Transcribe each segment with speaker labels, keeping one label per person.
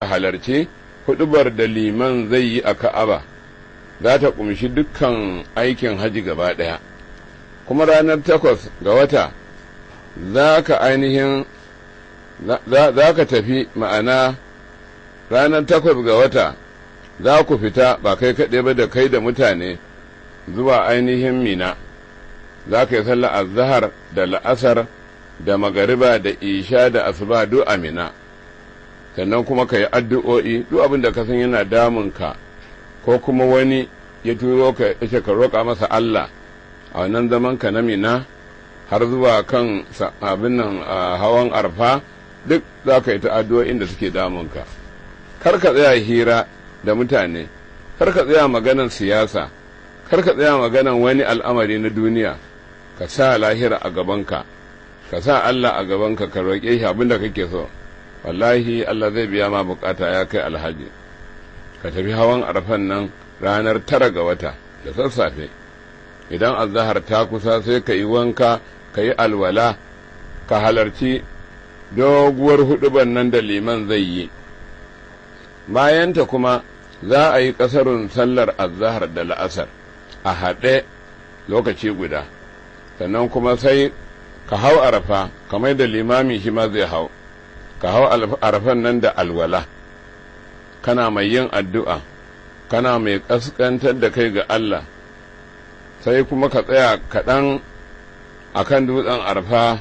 Speaker 1: halarci huɗubar da liman zai yi a Ka'aba, za ta ƙumshi dukkan aikin haji gaba ɗaya. Kuma ranar 8 ga wata za ka tafi, ma'ana ranar 8 ga wata za ku fita ba kai kaɗai ba da kai da mutane zuwa ainihin Mina. Za ka yi sallar azhar da la'asar da magariba da isha da asuba duk a Mina. Sannan kuma ka yi addu'o'i duk abin da ka san yana damunka ko kuma wani ya turo ka yace ka roƙa masa Allah a wannan zaman ka na Mina har zuwa kan abin nan hawan Arfa, duk za ka yi ta addu'o'in da suke damunka. Kar ka tsaya hira da mutane, kar ka tsaya maganan siyasa, kar ka tsaya maganan wani al'amari na duniya. Ka sa lahira a gabanka, ka sa Allah a gabanka, ka roƙe shi abin da kake so. Wallahi Allah zai biya ma bukata ya kai alhaji. Ka tafi hawan Arfan nan ranar 9 ga wata da sassafe. Idan azhar ta kusa sai ka yi wanka, ka yi alwala, ka halarci doguwar huɗuban nan da liman zai yi. Bayanta kuma za a yi ƙasarun sallar azhar da la'asar a haɗe lokaci guda. Sannan kuma sai ka hau Arafa kamar da limami shi ma zai hau. Ka hau Arafan nan da alwala, kana mai yin addu'a, kana mai ƙasƙantar da kai ga Allah. Sai kuma ka tsaya kaɗan a kan dutsen Arfa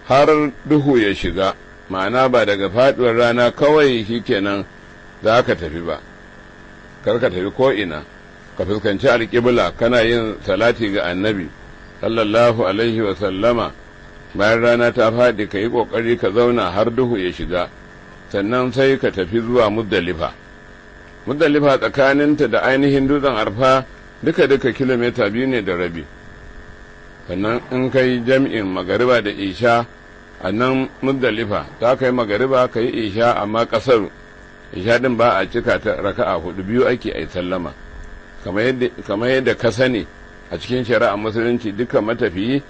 Speaker 1: har duhu ya shiga, ma'ana ba daga faɗuwar rana kawai shi kenan za ka tafi ba. Kar ka tafi ko'ina, ka fuskanci alƙibla kana yin salati ga annabi sallallahu alaihi wa sallama. Bayan rana ta faɗi ka yi ƙoƙari ka zauna har duhu ya shiga, sannan sai ka tafi zuwa Muzdalifa. Muzdalifa tsakaninta da ainihin dutsen Arfa duka kilomita 2 ne da rabi. Sannan in ka yi jam'in magariba da isha a nan Muzdalifa, za ka yi magariba ka yi isha amma ƙasar isha ɗin ba a cika ta raka'a 4, 2 ake a yi sallama. Kamar yadda ka sani a cikin shari'a musulunci dukkan matafiyi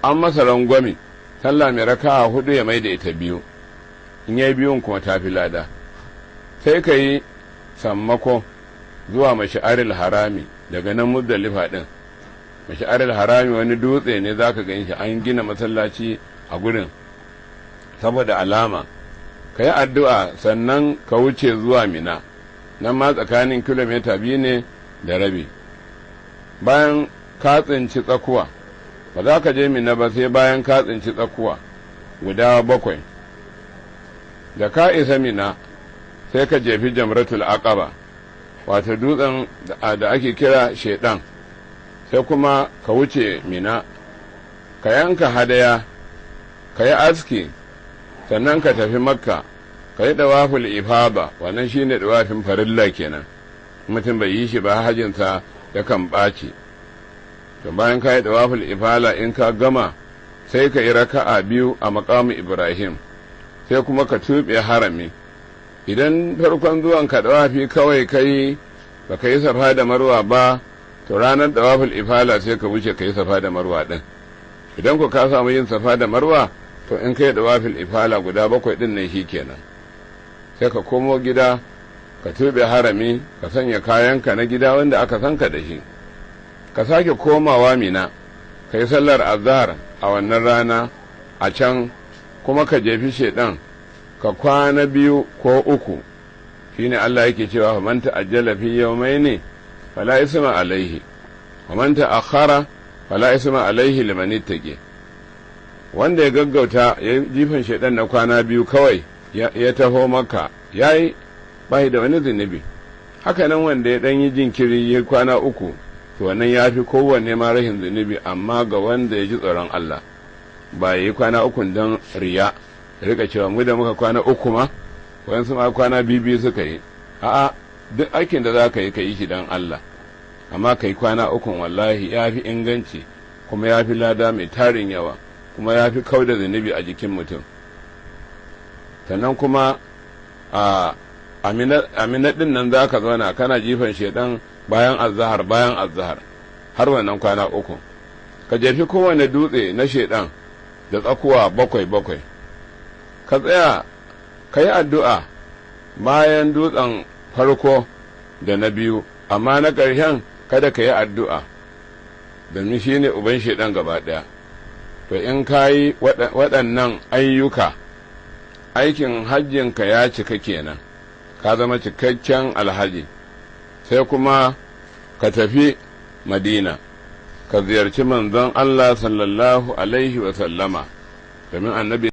Speaker 1: an masa rangwame sallah mai raka'a 4 ya mai da ita 2, in yayi 2 kuma ta fi lada. Sai ka yi sammako zuwa Mash'aril Harami daga nan Muzdalifa din. Mash'aril Harami wani dutse ne zaka gan shi, an gina masallaci a gurin saboda alama. Ka yi addu'a sannan ka wuce zuwa Mina, nan ma tsakanin kilomita 2 ne da rabi. Bayan ka tsinci tsakuwa, ba za ka je Mina ba sai bayan ka tsinci tsakuwa guda 7. Da ka isa Mina sai ka jefi Jamratul Aqaba, wato dutsen da ake kira Shedan. Sai kuma ka wuce Mina, ka yanka hadaya, ka yi aski, sannan ka tafi Makka, ka yi dawaful ifada, wannan shine dawafin farilla kenan. Mutum bai yi shi ba hajinsa yakan ɓaci. To bayan ka yi dawaful ifala in ka gama sai ka yi raka'a 2 a maqamu Ibrahim, sai kuma ka tuɓe harami. Idan farkon zuwan ka dawafi kawai kai ba ka yi safa da marwa ba, to ranar dawaful ifala sai ka wuce ka yi safa da marwa din. Idan ku ka samu yin safa da marwa, to in kai dawaful ifala guda 7 din nan shikenan. Sai ka komo gida, ka tuɓe harami, ka sanya kayanka na gida wanda aka sanka da shi. Ka sake komawa Mina, ka yi sallar azhar a wannan rana a can, kuma ka jefi shedan, ka kwana 2 ko 3. Shine Allah yake cewa man ta'ajjala fi yawmayni fala isma alaihi wa man ta'akhkhara fala isma alaihi liman ittaqi. Wanda ya gaggauta ya jifan shedan na kwana 2 kawai ya taho maka, yayi bai da wani zunubi. Haka nan wanda ya dan yi jinkiri ya kwana 3, to wannan ya fi kowanne ma rahin zunubi, amma ga wanda ya ji tsoron Allah ba ya yi kwana 3 don riya, rika cewa mu da muka kwana 3 ma wayansu ma kwana 2 suka yi. A'a, duk aikin da za ka yi shi don Allah, amma ka yi kwana 3 wallahi ya fi inganci, kuma ya fi lada mai tarin yawa, kuma ya fi kauda zunubi a jikin mutum. Sannan kuma a Amina din nan za ka zauna kana jifan shedan bayan azhar har wannan kwana 3. Ka jefi kowane dutse na shedan da tsakuwa 7. Ka tsaya ka yi addu'a bayan dutsen farko da na biyu, amma na ƙarshen kada ka yi addu'a domin shi ne uban shaidan gaba ɗaya. To in ka yi waɗannan ayyuka, aikin hajjinka ya cika kenan, ka zama cikakken alhaji. Sai kuma ka tafi Madina, ka ziyarci manzon Allah sallallahu alaihi wa sallama, domin annabi